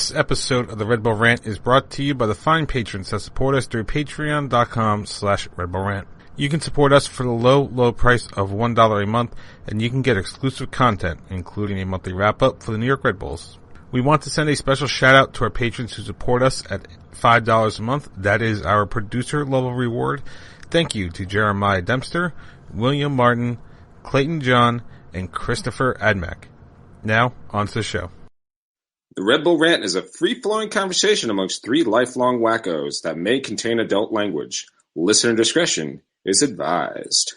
This episode of the Red Bull Rant is brought to you by the fine patrons that support us through patreon.com/Red Bull Rant. You can support us for the low price of $1 a month, and you can get exclusive content, including a monthly wrap-up for the New York Red Bulls. We want to send a special shout-out to our patrons who support us at $5 a month. That is our producer-level reward. Thank you to Jeremiah Dempster, William Martin, Clayton John, and Christopher Admack. Now, on to the show. The Red Bull Rant is a free-flowing conversation amongst three lifelong wackos that may contain adult language. Listener discretion is advised.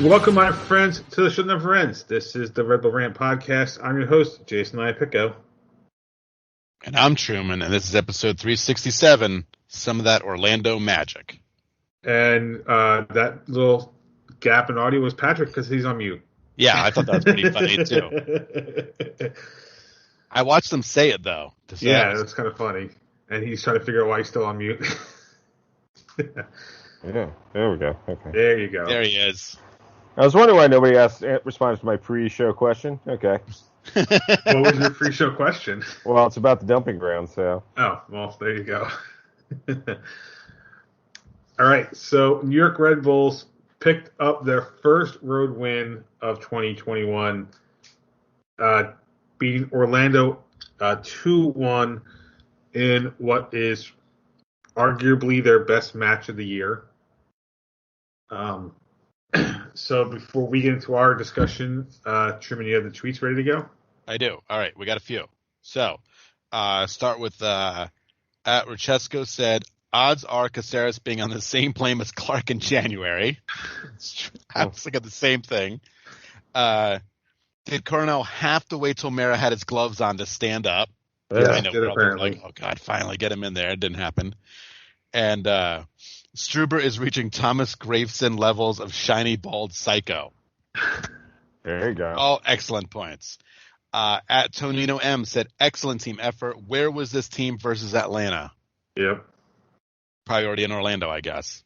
Welcome, my friends, to the show never ends. This is the Red Bull Rant podcast. I'm your host, Jason Iapicco. And I'm Truman, and this is episode 367, Some of That Orlando Magic. And that little gap in audio was Patrick because he's on mute. Yeah, I thought that was pretty funny, too. I watched them say it, though. Yeah, that's kind of funny. And he's trying to figure out why he's still on mute. Yeah, there we go. Okay. There you go. There he is. I was wondering why nobody responds to my pre-show question. Okay. What was your pre-show question? Well, it's about the dumping ground, so. Oh, well, there you go. All right, so New York Red Bulls picked up their first road win of 2021, beating Orlando 2-1 in what is arguably their best match of the year. So before we get into our discussion, Truman, you have the tweets ready to go? I do. All right, we got a few. So, start with at Rochesco said, odds are Caceres being on the same plane as Clark in January. I was thinking the same thing. Did Coronel have to wait till Mara had his gloves on to stand up? Yeah, I know. apparently. Like, oh, God, finally get him in there. It didn't happen. And Struber is reaching Thomas Graveson levels of shiny, bald psycho. There you go. All excellent points. At Tonino M said, excellent team effort. Where was this team versus Atlanta? Yep. Probably already in Orlando, I guess.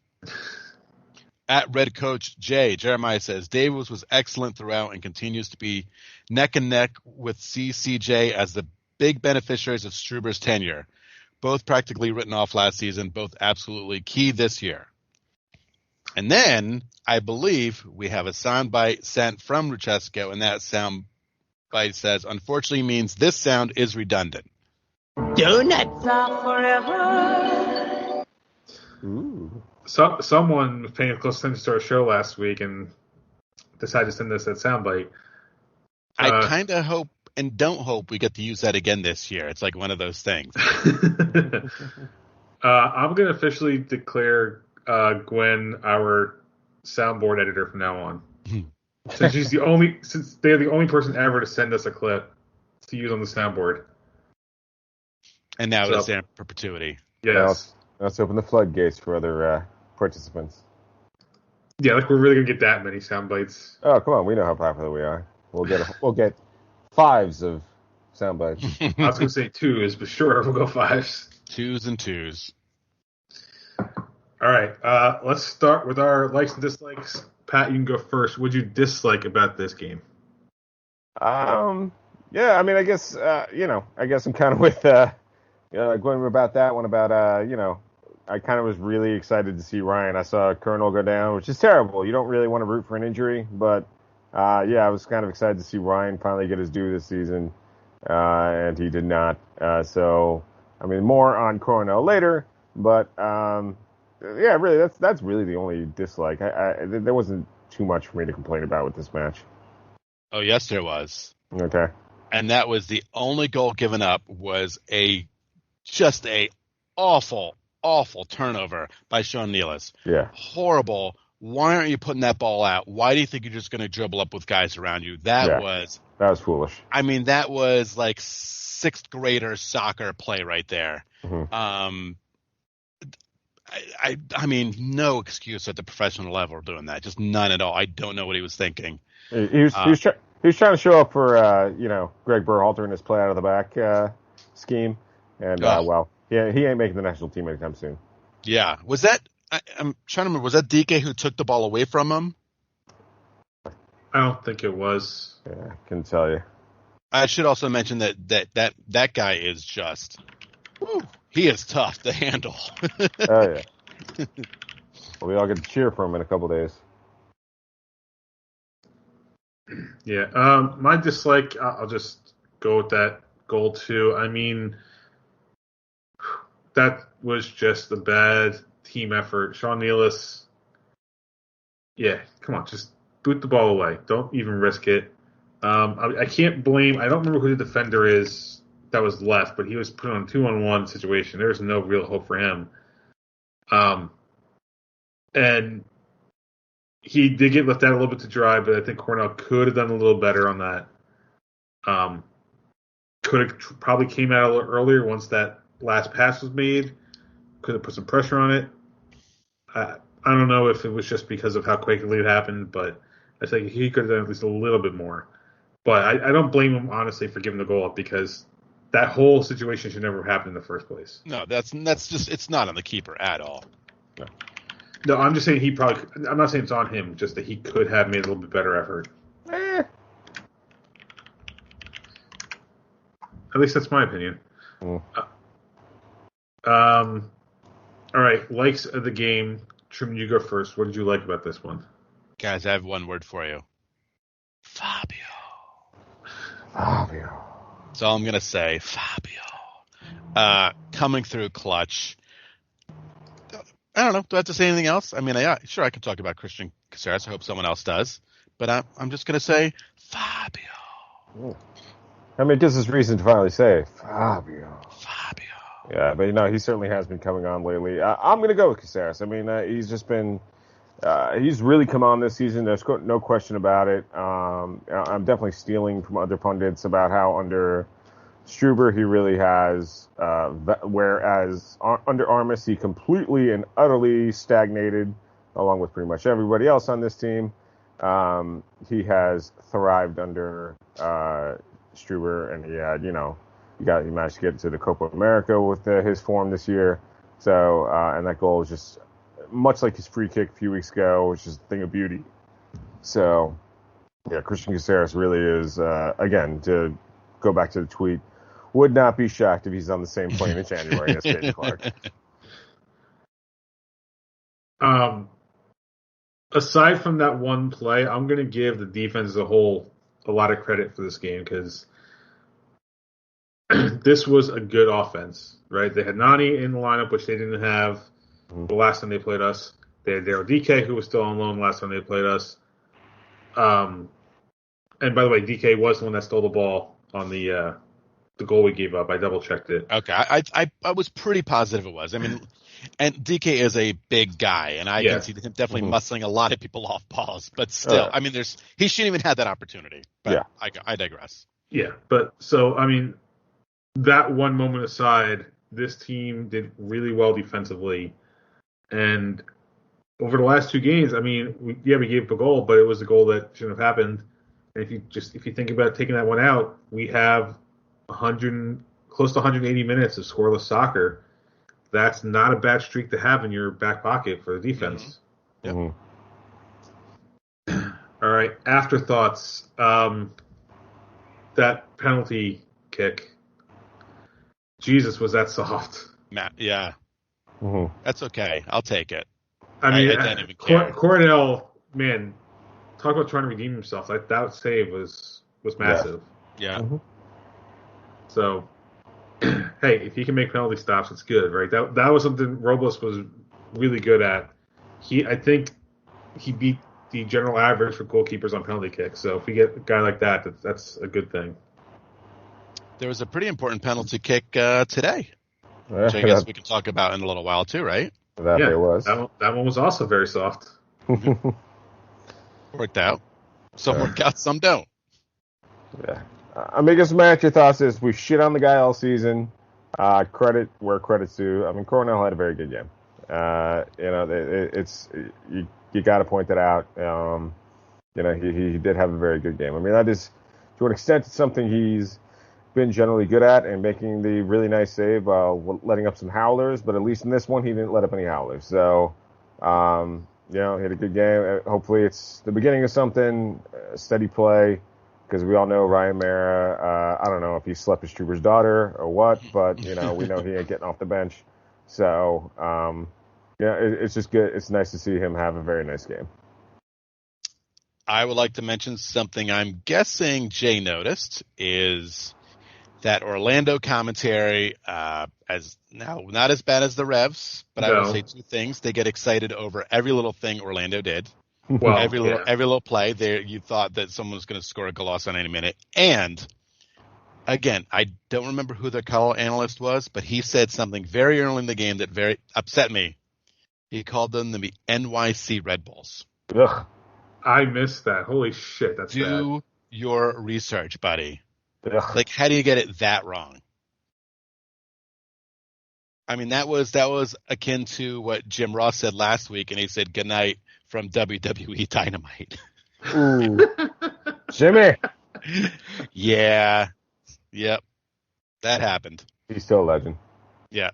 At Red Coach J, Jeremiah says, Davis was excellent throughout and continues to be neck and neck with CCJ as the big beneficiaries of Struber's tenure. Both practically written off last season, both absolutely key this year. And then, I believe, we have a soundbite sent from Ruchesco, and that soundbite says, unfortunately means this sound is redundant. Donuts are forever. Ooh. So, someone was paying close attention to our show last week and decided to send us that soundbite. I kind of hope and don't hope we get to use that again this year. It's like one of those things. I'm going to officially declare Gwen our soundboard editor from now on. Since they're the only person ever to send us a clip to use on the soundboard. And now it is in perpetuity. Yes. Let's open the floodgates for other participants. Yeah, like we're really going to get that many sound bites. Oh, come on. We know how popular we are. We'll get fives of sound bites. I was going to say twos, but sure, we'll go fives. Twos and twos. All right, let's start with our likes and dislikes. Pat, you can go first. What did you dislike about this game? Yeah, I mean, I guess I'm kind of with Gwen about that one about, I kind of was really excited to see Ryan. I saw Colonel go down, which is terrible. You don't really want to root for an injury, but I was kind of excited to see Ryan finally get his due this season, and he did not. So, I mean, more on Coronel later, but really, that's really the only dislike. There wasn't too much for me to complain about with this match. Oh, yes, there was. Okay. And that was the only goal given up was just a awful turnover by Sean Nealis. Yeah. Horrible. Why aren't you putting that ball out? Why do you think you're just going to dribble up with guys around you? That was foolish. I mean, that was like sixth grader soccer play right there. Mm-hmm. I mean, no excuse at the professional level doing that. Just none at all. I don't know what he was thinking. He was he was trying to show up for Greg Berhalter and his play out of the back scheme, and well, yeah, he ain't making the national team anytime soon. Yeah, was that? I'm trying to remember. Was that DK who took the ball away from him? I don't think it was. Yeah, couldn't tell you. I should also mention that guy is just, he is tough to handle. Oh yeah. Well, we all get to cheer for him in a couple days. Yeah. My dislike, I'll just go with that goal too. I mean, that was just a bad team effort. Sean Nealis, yeah, come on, just boot the ball away. Don't even risk it. I can't blame. I don't remember who the defender is that was left, but he was put on a 2-on-1 situation. There was no real hope for him. And he did get left out a little bit to dry, but I think Cornell could have done a little better on that. Could have probably came out a little earlier once that last pass was made. Could have put some pressure on it. I don't know if it was just because of how quickly it happened, but I think he could have done at least a little bit more. But I don't blame him, honestly, for giving the goal up because that whole situation should never have happened in the first place. No, that's just, it's not on the keeper at all. No, I'm just saying I'm not saying it's on him, just that he could have made a little bit better effort. At least that's my opinion. All right, likes of the game. Truman, you go first. What did you like about this one? Guys, I have one word for you. Fabio. That's all I'm going to say. Fabio. Coming through clutch. I don't know. Do I have to say anything else? I mean, sure, I could talk about Christian Caceres. I hope someone else does. But I'm just going to say Fabio. I mean, it gives us reason to finally say Fabio. Yeah, but he certainly has been coming on lately. I'm going to go with Caceres. I mean, he's just been, he's really come on this season. There's no question about it. I'm definitely stealing from other pundits about how under Struber he really has, whereas under Armas he completely and utterly stagnated, along with pretty much everybody else on this team. He has thrived under Struber, and he had, he managed to get to the Copa America with his form this year. So, and that goal is just much like his free kick a few weeks ago, which is a thing of beauty. So, yeah, Christian Caceres really is, again, to go back to the tweet, would not be shocked if he's on the same plane in January as Caden Clark. Aside from that one play, I'm going to give the defense as a whole a lot of credit for this game because this was a good offense, right? They had Nani in the lineup, which they didn't have the last time they played us. They had Daryl DK, who was still on loan last time they played us. And by the way, DK was the one that stole the ball on the goal we gave up. I double-checked it. Okay, I was pretty positive it was. I mean, and DK is a big guy, and I can see him definitely muscling a lot of people off balls. But still, I mean, he shouldn't even have that opportunity. But I digress. Yeah, but so, I mean, that one moment aside, this team did really well defensively. And over the last two games, I mean, we gave up a goal, but it was a goal that shouldn't have happened. And if you think about taking that one out, we have close to 180 minutes of scoreless soccer. That's not a bad streak to have in your back pocket for the defense. Mm-hmm. All right, afterthoughts. That penalty kick. Jesus, was that soft? Matt, yeah. That's okay. I'll take it. I mean, I didn't even care. Cornell, man, talk about trying to redeem himself. That save was massive. Yeah. So, hey, if he can make penalty stops, it's good, right? That was something Robles was really good at. I think he beat the general average for goalkeepers on penalty kicks. So if we get a guy like that, that's a good thing. There was a pretty important penalty kick today, which I guess we can talk about in a little while too, right? There was. That one was also very soft. Worked out. Some work out, some don't. Yeah. I mean, I guess your thoughts is we shit on the guy all season. Credit where credit's due. I mean, Cornell had a very good game. You got to point that out. he did have a very good game. I mean, that is, to an extent, something he's been generally good at, and making the really nice save while letting up some howlers. But at least in this one, he didn't let up any howlers. So, he had a good game. Hopefully, it's the beginning of something, steady play, because we all know Ryan Mara. I don't know if he slept with Struber's daughter or what, but we know he ain't getting off the bench. So, it's just good. It's nice to see him have a very nice game. I would like to mention something I'm guessing Jay noticed is that Orlando commentary, as now not as bad as the Revs, but I will say two things. They get excited over every little thing Orlando did. Well, every little play. There, you thought that someone was going to score a goal on any minute. And again, I don't remember who the color analyst was, but he said something very early in the game that very upset me. He called them the NYC Red Bulls. Ugh. I missed that. Holy shit, that's Do your research, buddy. Ugh. Like, how do you get it that wrong? I mean, that was akin to what Jim Ross said last week, and he said good night from WWE Dynamite. Ooh. Jimmy. Yeah. Yep. That happened. He's still a legend. Yeah.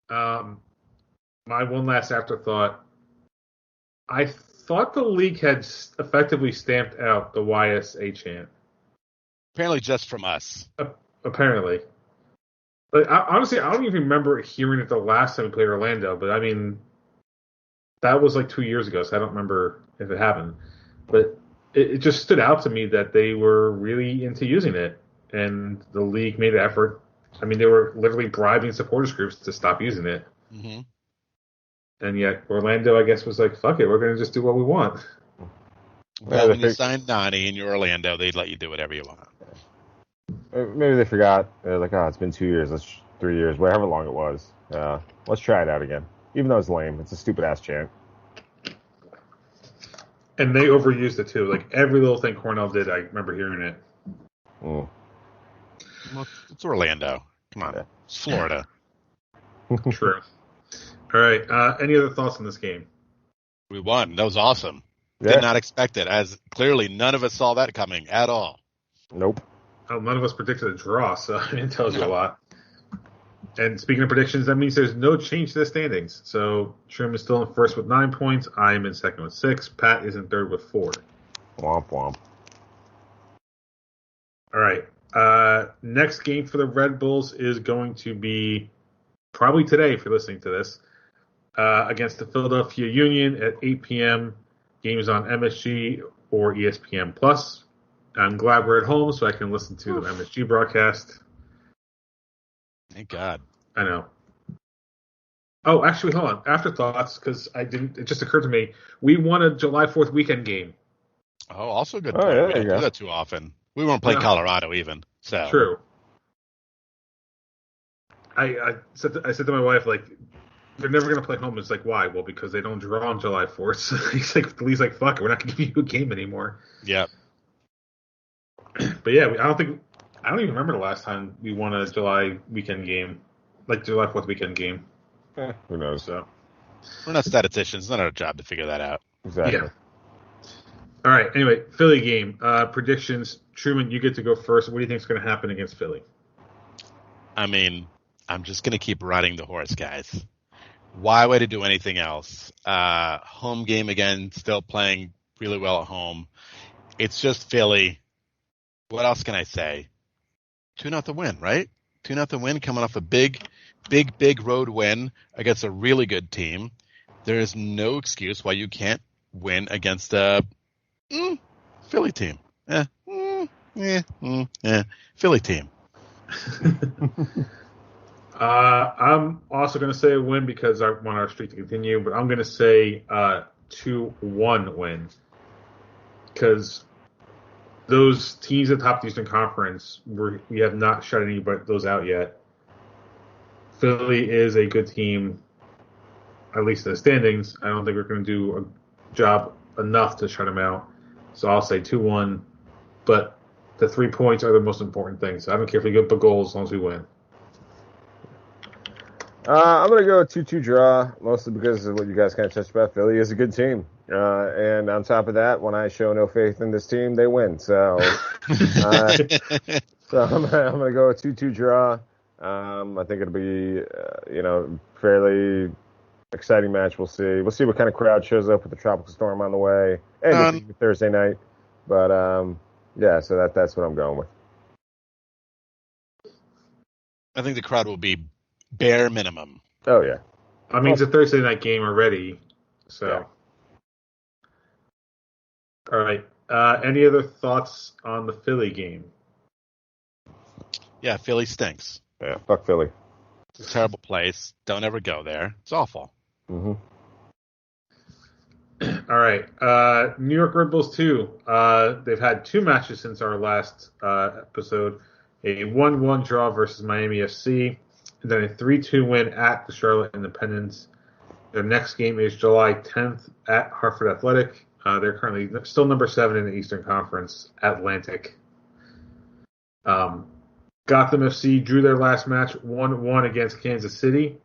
My one last afterthought. I thought the league had effectively stamped out the YSA chant. Apparently just from us. Apparently. But honestly, I don't even remember hearing it the last time we played Orlando, but I mean, that was like 2 years ago, so I don't remember if it happened. But it just stood out to me that they were really into using it, and the league made an effort. I mean, they were literally bribing supporters groups to stop using it. Mm-hmm. And yet Orlando, I guess, was like, fuck it, we're going to just do what we want. Well, when you signed Nani and you're Orlando, they'd let you do whatever you want. Maybe they forgot. They're like, it's been 2 years, 3 years, whatever long it was. Let's try it out again. Even though it's lame, it's a stupid-ass chant. And they overused it, too. Like, every little thing Cornell did, I remember hearing it. Well, it's Orlando. Come on. Yeah. It's Florida. True. All right. Any other thoughts on this game? We won. That was awesome. Yeah. Did not expect it, as clearly none of us saw that coming at all. Nope. Oh, none of us predicted a draw, so it tells you a lot. And speaking of predictions, that means there's no change to the standings. So Truman is still in first with 9 points. I am in second with 6. Pat is in third with 4. Womp womp. All right. Next game for the Red Bulls is going to be probably today, if you're listening to this, against the Philadelphia Union at 8 p.m. Games on MSG or ESPN Plus. I'm glad we're at home so I can listen to the MSG broadcast. Thank God. I know. Oh, actually, hold on. Afterthoughts, because it just occurred to me. We won a July 4th weekend game. Oh, also good. Oh, yeah, we don't do that too often. We weren't playing Colorado even. So true. I said to my wife, like, they're never going to play home. It's like, why? Well, because they don't draw on July 4th. So he's like, Lee's like, fuck it. We're not going to give you a game anymore. Yeah. But yeah, I don't even remember the last time we won a July weekend game, like July 4th weekend game. Who knows? So we're not statisticians. It's not our job to figure that out. Exactly. Yeah. All right. Anyway, Philly game predictions. Truman, you get to go first. What do you think is going to happen against Philly? I mean, I'm just going to keep riding the horse, guys. Why would I do anything else? Home game again, still playing really well at home. It's just Philly. What else can I say? 2-0 win, right? 2-0 win coming off a big road win against a really good team. There is no excuse why you can't win against a Philly team. Philly team. I'm also going to say a win because I want our streak to continue, but I'm going to say 2-1 win because those teams at the top of the Eastern Conference, we have not shut any but those out yet. Philly is a good team, at least in the standings. I don't think we're going to do a job enough to shut them out. So I'll say 2-1, but the 3 points are the most important thing. So I don't care if we get the goals as long as we win. I'm going to go 2-2 draw, mostly because of what you guys kind of touched about. Philly is a good team. And on top of that, when I show no faith in this team, they win. So, so I'm gonna go a 2-2 draw. I think it'll be fairly exciting match. We'll see. We'll see what kind of crowd shows up with the tropical storm on the way and Thursday night. But yeah, so that's what I'm going with. I think the crowd will be bare minimum. Oh yeah. I mean, it's a Thursday night game already, so. Yeah. All right. Any other thoughts on the Philly game? Yeah, Philly stinks. Yeah, fuck Philly. It's a terrible place. Don't ever go there. It's awful. Mm-hmm. All right. New York Red Bulls 2. They've had 2 matches since our last episode. A 1-1 draw versus Miami FC, and then a 3-2 win at the Charlotte Independence. Their next game is July 10th at Hartford Athletic. They're currently still number 7 in the Eastern Conference, Atlantic. Gotham FC drew their last match 1-1 against Kansas City,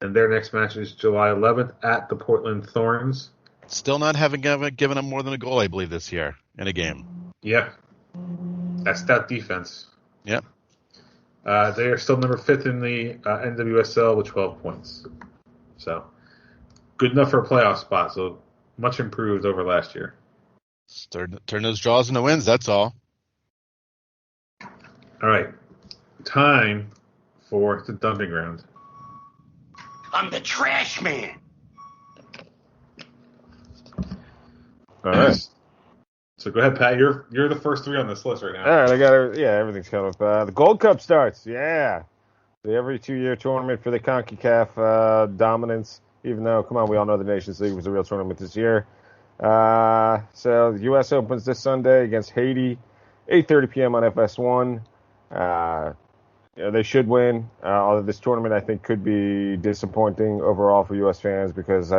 and their next match is July 11th at the Portland Thorns. Still not having given them more than a goal, I believe, this year in a game. Yeah. That's stout defense. Yep. They are still number 5th in the NWSL with 12 points. So, good enough for a playoff spot. So, much improved over last year. Turn those draws into wins, that's all. All right. Time for the dumping ground. I'm the trash man. All right. So go ahead, Pat. You're the first 3 on this list right now. All right, I got everything's coming up. The Gold Cup starts. Yeah. The every 2-year tournament for the CONCACAF dominance, even though, come on, we all know the Nations League was a real tournament this year. So the U.S. opens this Sunday against Haiti, 8:30 p.m. on FS1. They should win, although this tournament I think could be disappointing overall for U.S. fans because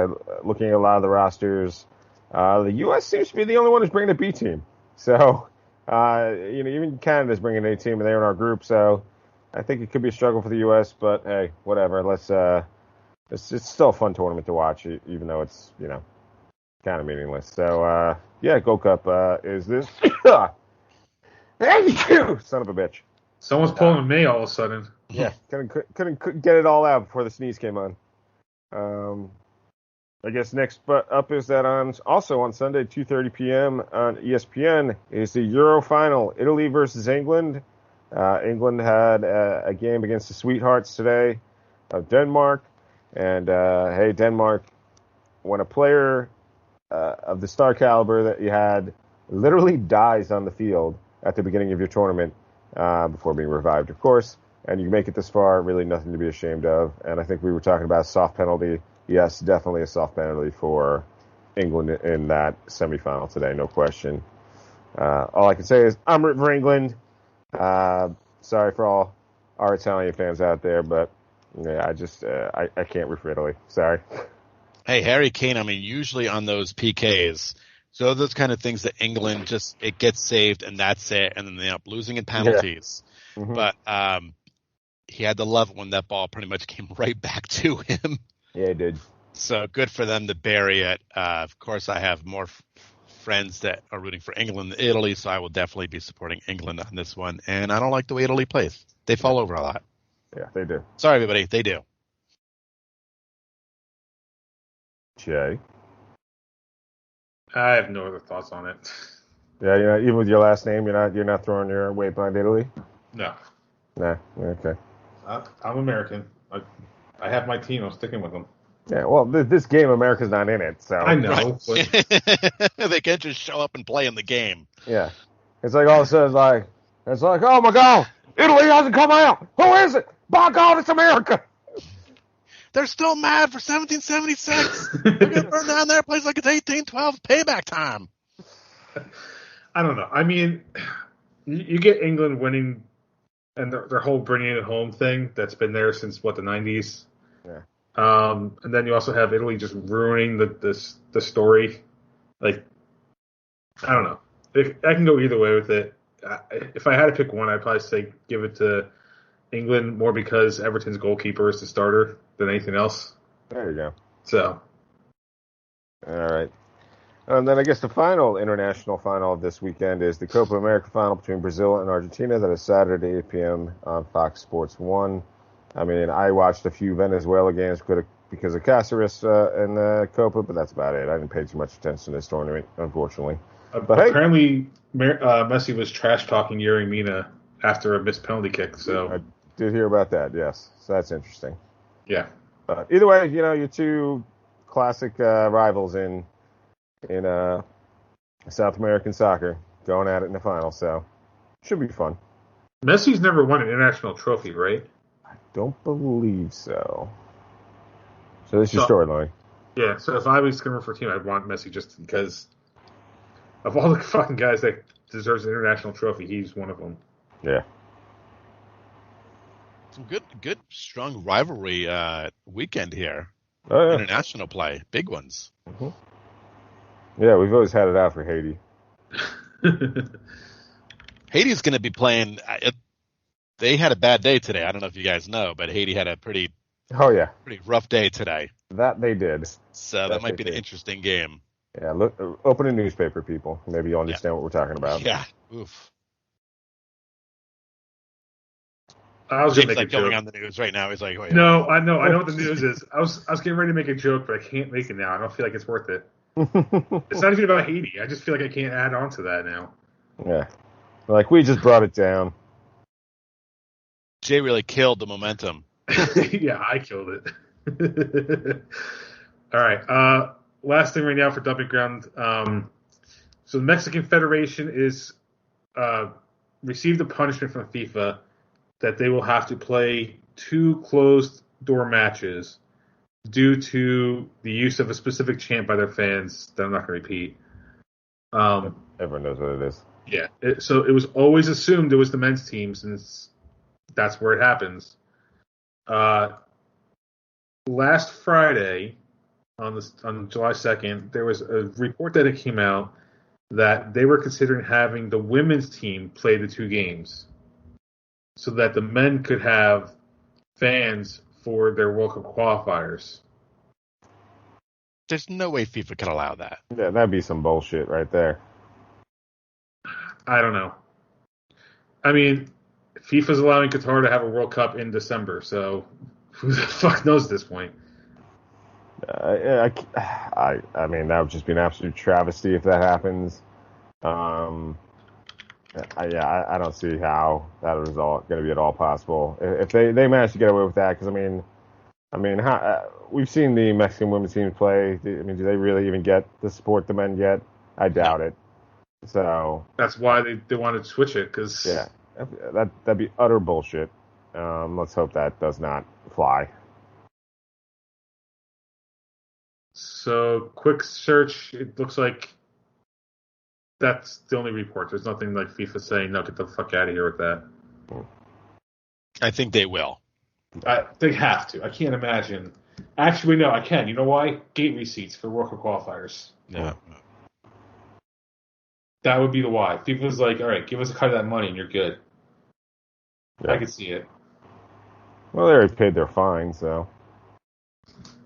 looking at a lot of the rosters, the U.S. seems to be the only one who's bringing a B team. So, even Canada's bringing an A team, and they're in our group. So, I think it could be a struggle for the U.S. But hey, whatever. It's still a fun tournament to watch, even though it's kind of meaningless. So, Gold Cup is this. Thank you, son of a bitch. Someone's pulling a May all of a sudden. Yeah, couldn't get it all out before the sneeze came on. I guess next up is that also on Sunday, 2:30 p.m. on ESPN is the Euro final, Italy versus England. England had a game against the Sweethearts today of Denmark. And, hey, Denmark, when a player of the star caliber that you had literally dies on the field at the beginning of your tournament before being revived, of course, and you make it this far, really nothing to be ashamed of. And I think we were talking about a soft penalty. Yes, definitely a soft penalty for England in that semifinal today, no question. All I can say is I'm rooting for England. Sorry for all our Italian fans out there, but yeah, I can't root for Italy. Sorry. Hey, Harry Kane, I mean, usually on those PKs, so those kind of things that England it gets saved and that's it, and then they end up losing in penalties. Yeah. Mm-hmm. But he had to love it when that ball pretty much came right back to him. Yeah, it did. So good for them to bury it. Of course, I have more friends that are rooting for England than Italy, so I will definitely be supporting England on this one. And I don't like the way Italy plays. They fall over a lot. Yeah, they do. Sorry, everybody. They do. Jay? I have no other thoughts on it. Yeah, even with your last name, you're not throwing your weight behind Italy? No. Nah, okay. I'm American. I have my team. I'm sticking with them. Yeah, well, this game, America's not in it, so. I know. Right. But... they can't just show up and play in the game. Yeah. It's like all of a sudden, it's like, oh my God, Italy hasn't come out. Who is it? By God, it's America. They're still mad for 1776. They're going to burn down their place like it's 1812 payback time. I don't know. I mean, you get England winning and their whole bringing it home thing that's been there since, the 90s? Yeah. And then you also have Italy just ruining the story. Like, I don't know. I can go either way with it. If I had to pick one, I'd probably say give it to England more because Everton's goalkeeper is the starter than anything else. There you go. So. All right. And then I guess the final international final of this weekend is the Copa America final between Brazil and Argentina. That is Saturday, 8 p.m. on Fox Sports 1. I mean, I watched a few Venezuela games because of Cáceres and the Copa, but that's about it. I didn't pay too much attention to this tournament, unfortunately. But apparently, Messi was trash-talking Yuri Mina after a missed penalty kick. So I did hear about that, yes. So that's interesting. Yeah. Either way, your two classic rivals in South American soccer going at it in the final, so should be fun. Messi's never won an international trophy, right? I don't believe so. So this is your storyline. Yeah, so if I was going to root for a team, I'd want Messi just because of all the fucking guys that deserves an international trophy, he's one of them. Yeah. Some good, strong rivalry weekend here. Oh, yeah. International play, big ones. Mm-hmm. Yeah, we've always had it out for Haiti. Haiti's going to be playing. They had a bad day today. I don't know if you guys know, but Haiti had a pretty rough day today. That they did. So that might be an interesting game. Yeah, look, open a newspaper, people. Maybe you'll understand what we're talking about. Yeah. Oof. I was James like going on the news right now. He's like, wait, no, I know what the news is. I was getting ready to make a joke, but I can't make it now. I don't feel like it's worth it. It's not even about Haiti. I just feel like I can't add on to that now. Yeah. Like, we just brought it down. Jay really killed the momentum. Yeah, I killed it. All right. Last thing right now for Dumping Ground. So the Mexican Federation is received a punishment from FIFA that they will have to play 2 closed-door matches due to the use of a specific chant by their fans that I'm not going to repeat. Everyone knows what it is. Yeah. So it was always assumed it was the men's team since that's where it happens. Last Friday, on July 2nd, there was a report that it came out that they were considering having the women's team play the 2 games so that the men could have fans for their World Cup qualifiers. There's no way FIFA could allow that. Yeah, that'd be some bullshit right there. I don't know. I mean, FIFA's allowing Qatar to have a World Cup in December, so who the fuck knows at this point? I mean, that would just be an absolute travesty if that happens. I don't see how that is all going to be at all possible. If they manage to get away with that, because we've seen the Mexican women's team play. I mean, do they really even get the support the men get? I doubt it. So that's why they wanted to switch it, because that'd be utter bullshit. Let's hope that does not fly. So, quick search. It looks like that's the only report. There's nothing like FIFA saying, no, get the fuck out of here with that. I think they will. They have to. I can't imagine. Actually, no, I can. You know why? Gate receipts for World Cup qualifiers. Yeah. That would be the why. FIFA's like, all right, give us a cut of that money and you're good. Yeah. I can see it. Well, they already paid their fine, so.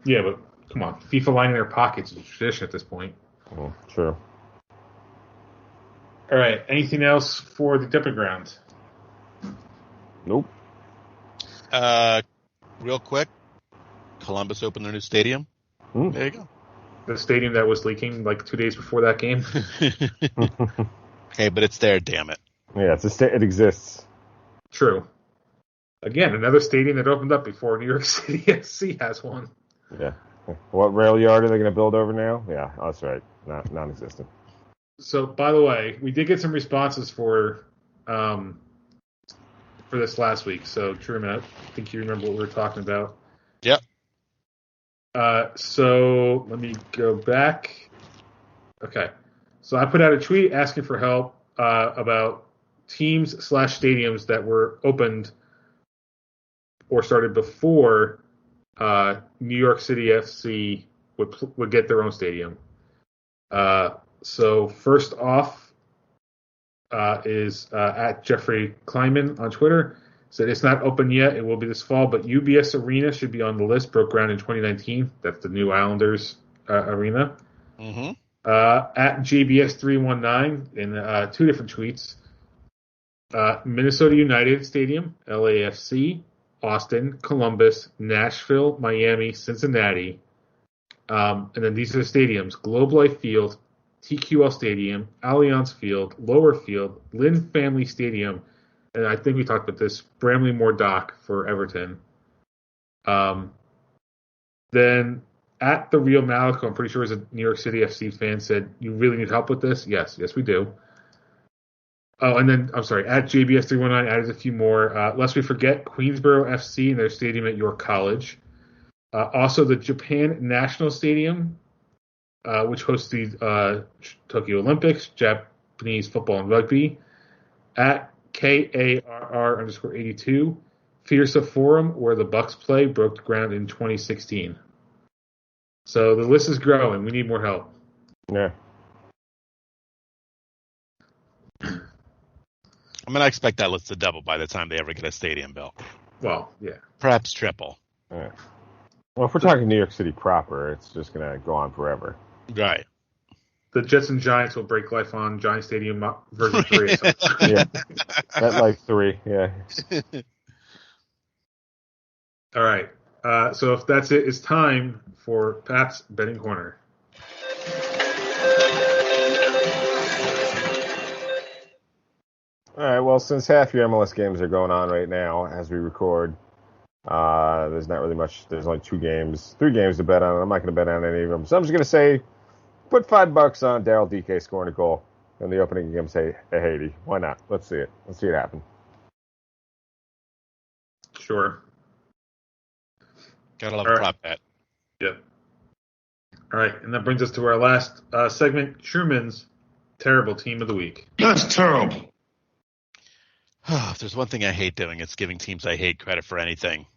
Yeah, but come on. FIFA lining their pockets is a tradition at this point. True. All right. Anything else for the Dumping Ground? Nope. Real quick, Columbus opened their new stadium. There you go. The stadium that was leaking like 2 days before that game. Hey, but it's there, damn it. Yeah, it exists. True. Again, another stadium that opened up before New York City SC has one. Yeah. What rail yard are they going to build over now? Yeah, that's right. Non-existent. So, by the way, we did get some responses for this last week. So, Truman, I think you remember what we were talking about. Yep. So, let me go back. Okay. So, I put out a tweet asking for help about teams/stadiums that were opened or started before New York City FC would get their own stadium. So first off is at Jeffrey Kleiman on Twitter. Said it's not open yet. It will be this fall, but UBS Arena should be on the list. Broke ground in 2019. That's the new Islanders arena. Mm-hmm. At JBS319 in 2 different tweets. Minnesota United Stadium, LAFC, Austin, Columbus, Nashville, Miami, Cincinnati. And then these are the stadiums: Globe Life Field, TQL Stadium, Allianz Field, Lower Field, Lynn Family Stadium, and I think we talked about this, Bramley Moore Dock for Everton. Then at the Real Malico, I'm pretty sure it was a New York City FC fan, said, "You really need help with this?" Yes, we do. Oh, and then, I'm sorry, at JBS319 added a few more. Lest we forget, Queensborough FC and their stadium at York College. Also, the Japan National Stadium, which hosts the Tokyo Olympics, Japanese football and rugby. At KARR_82, Fiersa Forum, where the Bucks play, broke ground in 2016. So the list is growing. We need more help. Yeah. I mean, I expect that list to double by the time they ever get a stadium built. Well, yeah. Perhaps triple. Yeah. Well, if we're talking New York City proper, it's just going to go on forever. Right. The Jets and Giants will break life on Giant Stadium version 3. Yeah. MetLife 3, yeah. All right. So if that's it, it's time for Pat's Betting Corner. All right, well, since half your MLS games are going on right now as we record, there's not really much. There's only 3 games to bet on. I'm not going to bet on any of them. So I'm just going to say, put $5 on Daryl DK scoring a goal in the opening game, say, at Haiti. Why not? Let's see it. Let's see it happen. Sure. Gotta love a prop bet. Yep. All right, and that brings us to our last segment, Truman's Terrible Team of the Week. That's terrible. If there's one thing I hate doing, it's giving teams I hate credit for anything.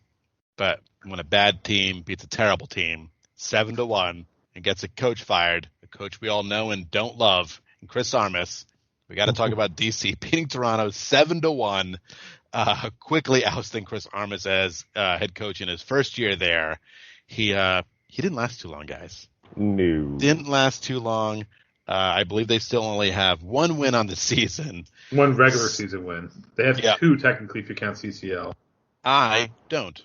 But when a bad team beats a terrible team 7-1 and gets a coach fired, a coach we all know and don't love, and Chris Armas, we got to talk about DC beating Toronto 7-1, quickly ousting Chris Armas as head coach in his first year there. He didn't last too long, guys. No. Didn't last too long. I believe they still only have 1 win on the season. 1 regular season win. They have 2 technically if you count CCL. I don't.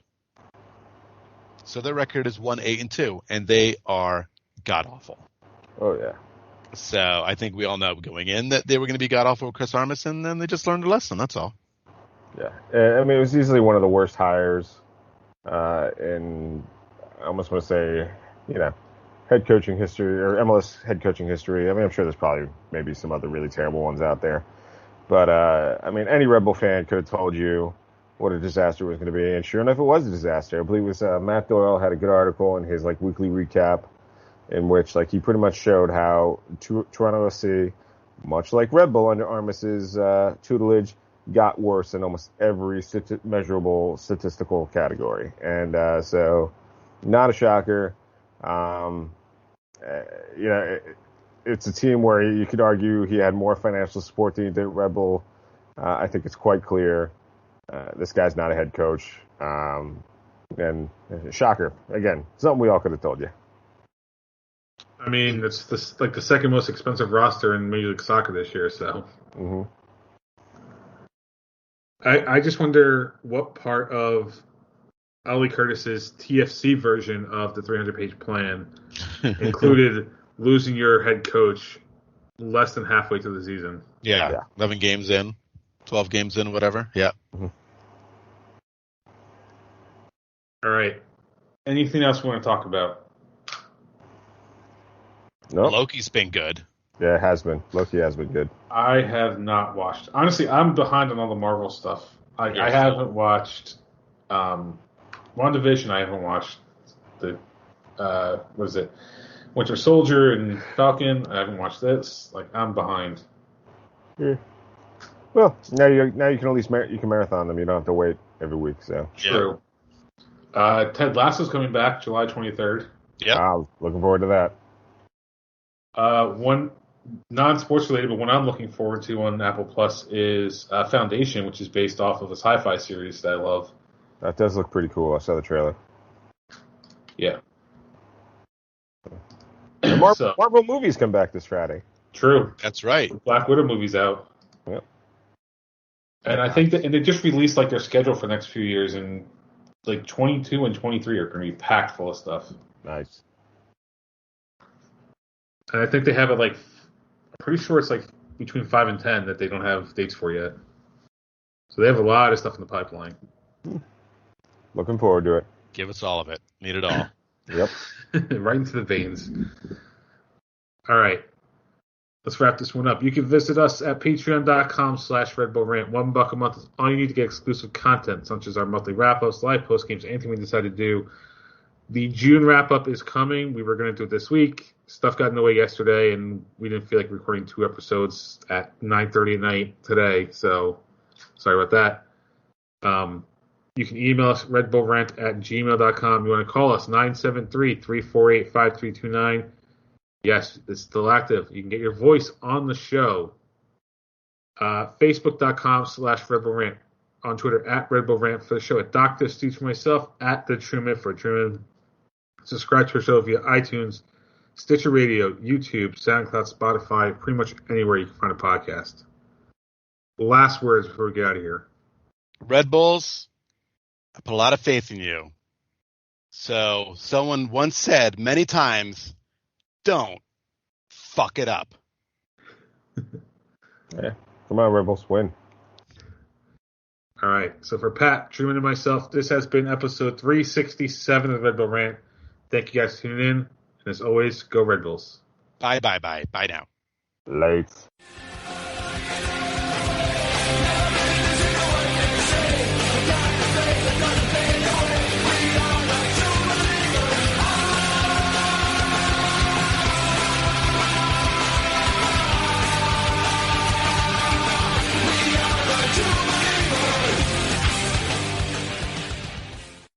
So their record is 1-8-2, and they are god-awful. Oh, yeah. So I think we all know going in that they were going to be god-awful with Chris Armas, and then they just learned a lesson. That's all. Yeah. I mean, it was easily one of the worst hires in, I almost want to say, head coaching history, or MLS head coaching history. I mean, I'm sure there's probably maybe some other really terrible ones out there. But, I mean, any Red Bull fan could have told you what a disaster it was going to be. And sure enough, it was a disaster. I believe it was Matt Doyle had a good article in his, weekly recap in which, he pretty much showed how Toronto FC, much like Red Bull under Armas's tutelage, got worse in almost every measurable statistical category. And so, not a shocker. It's a team where you could argue he had more financial support than he did at Red Bull. I think it's quite clear this guy's not a head coach. And shocker. Again, something we all could have told you. I mean, it's the second most expensive roster in Major League Soccer this year, so. Mm-hmm. I just wonder what part of Ali Curtis's TFC version of the 300-page plan included losing your head coach less than halfway through the season. Yeah. 11 games in, 12 games in, whatever. Yeah. Mm-hmm. All right. Anything else we want to talk about? No. Loki's been good. Yeah, it has been. Loki has been good. I have not watched. Honestly, I'm behind on all the Marvel stuff. I haven't watched WandaVision. I haven't watched the what is it? Winter Soldier and Falcon. I haven't watched this. I'm behind. Yeah. Well, now you can at least you can marathon them. You don't have to wait every week. So true. Ted Lasso's coming back July 23rd. Yeah. Looking forward to that. One non-sports related, but one I'm looking forward to on Apple Plus is Foundation, which is based off of a sci-fi series that I love. That does look pretty cool. I saw the trailer. Yeah. I'm So Marvel movies come back this Friday. true. That's right. Black Widow movie's out. Yep. And I think and they just released like their schedule for the next few years, and like 22 and 23 are going to be packed full of stuff. Nice. And I think they have it like, I'm pretty sure it's like between 5 and 10 that they don't have dates for yet. So they have a lot of stuff in the pipeline. Looking forward to it. Give us all of it. Need it all. Yep. Right into the veins. All right. Let's wrap this one up. You can visit us at patreon.com/Red Bull Rant. $1 a month is all you need to get exclusive content, such as our monthly wrap-ups, live post games, anything we decide to do. The June wrap-up is coming. We were going to do it this week. Stuff got in the way yesterday, and we didn't feel like recording 2 episodes at 9:30 at night today, so sorry about that. You can email us, redbullrant@gmail.com. You want to call us, 973-348-5329. Yes, it's still active. You can get your voice on the show. Facebook.com/Red Bull Rant. On Twitter, @Red Bull Rant for the show. At Dr. Steve for myself, @The Truman for Truman. Subscribe to our show via iTunes, Stitcher Radio, YouTube, SoundCloud, Spotify, pretty much anywhere you can find a podcast. Last words before we get out of here. Red Bulls, I put a lot of faith in you. So someone once said many times, don't fuck it up. Yeah. Come on, Rebels, win. All right. So for Pat, Truman, and myself, this has been episode 367 of the Red Bull Rant. Thank you guys for tuning in. And as always, go Red Bulls. Bye now. Late.